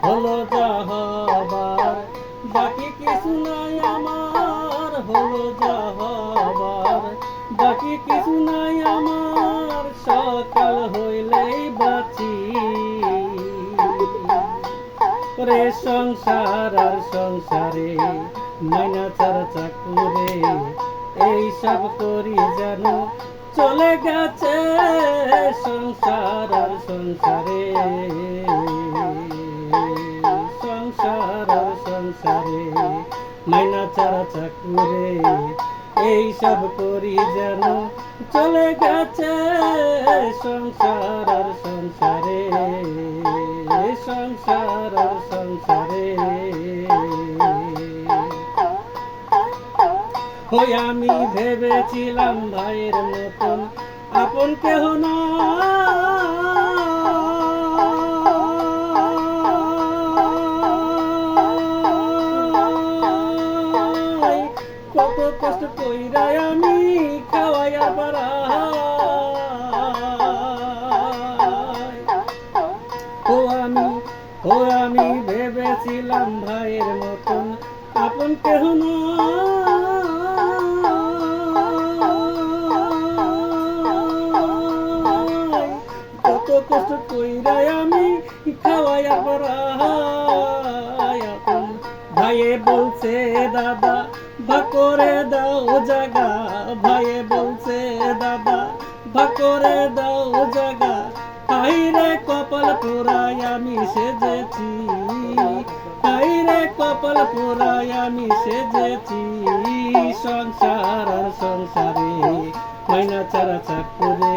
হলো যা হবার, বাকি কিছু নাই আমার। হলো যা হবার, বাকি কিছু নাই আমার। সকাল হইলেই বাঁচি রে সংসার আর সংসারে, মাইনা ছাড়া চাকুরে এইসব করি যেন চলে গেছে সংসার আর সংসারে। সংসার আর সংসারে, মাইনা ছাড়া চাকুরে এইসব করি যেন চলে গেছে সংসার আর সংসারে। সংসার আর সংসারে, ওই আমি ভেবেছিলাম ভাইয়ের মতন আপন কেহ না। কত কষ্ট কইরা আমি খাওয়াইয়া বাড়াই। ও আমি ভেবেছিলাম ভাইয়ের মতন আপন কেহ না। কত কষ্ট কইরা আমি খাওয়াইয়া বাড়াই। ভাইয়ে বলছে দাদা ভাগ করে দাও জাগা। ভাইয়ে বলছে দাদা ভাগ করে দাও জাগা। হাইরে কপাল পোড়ায় আমি সেজেছি। হাইরে কপাল পোড়ায় আমি সেজেছি সংসার আর সংসারে, মাইনা ছাড়া চাকুরে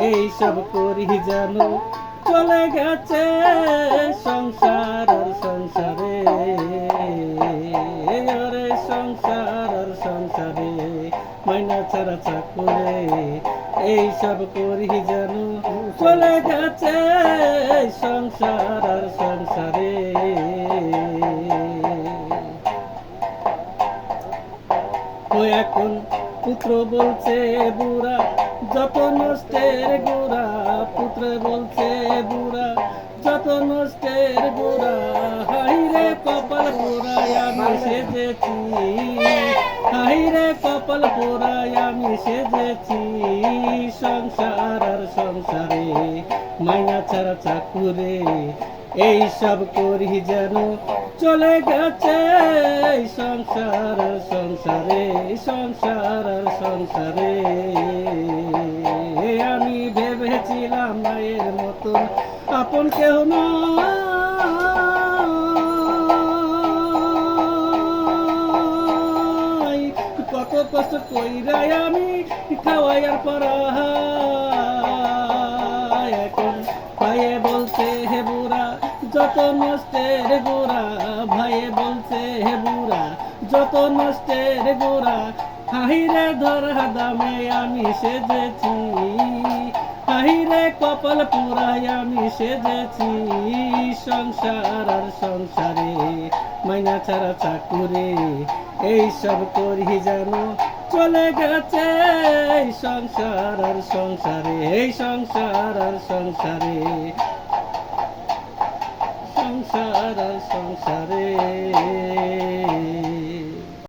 এইসব করি যেন চলে গেছে সংসার আর সংসারে। আরে সংসার আর সংসারে, মাইনা ছাড়া চাকুরে এইসব করি যেন চলে গেছে সংসার আর সংসারে। ও এখন পুত্র বলছে বুড়া যত নষ্টের গোড়া। পুত্র বলছে বুড়া যত নষ্টের গোড়া। হাইরে কপাল পোড়ায় আমি সেজেছি। হাইরে কপাল পোড়ায় আমি সেজেছি সংসার আর সংসারে, মাইনা ছাড়া চাকুরে এইসব করি যেন চলে গেছে সংসার আর সংসারে। সংসার আর সংসারে, আমি ভেবেছিলাম মায়ের মতন আপন কেহ না। কত কষ্ট কইরা আমি খাওয়াইয়ার পড়াই। এখন ভাইয়ে বলছে হে বুড়া যত নষ্টের গোড়া। ভাইয়ে বলছে হে বুড়া যত নষ্টের গোড়া। হাইরে ধরা দামে আমি সেজেছি। হাইরে কপাল পোড়ায় আমি সেজেছি সংসার আর সংসারে, মাইনা ছাড়া চাকুরে এইসব করি যেন চলে গেছে সংসার আর সংসারে। এই সংসার আর সংসারে, সংসার আর সংসারে।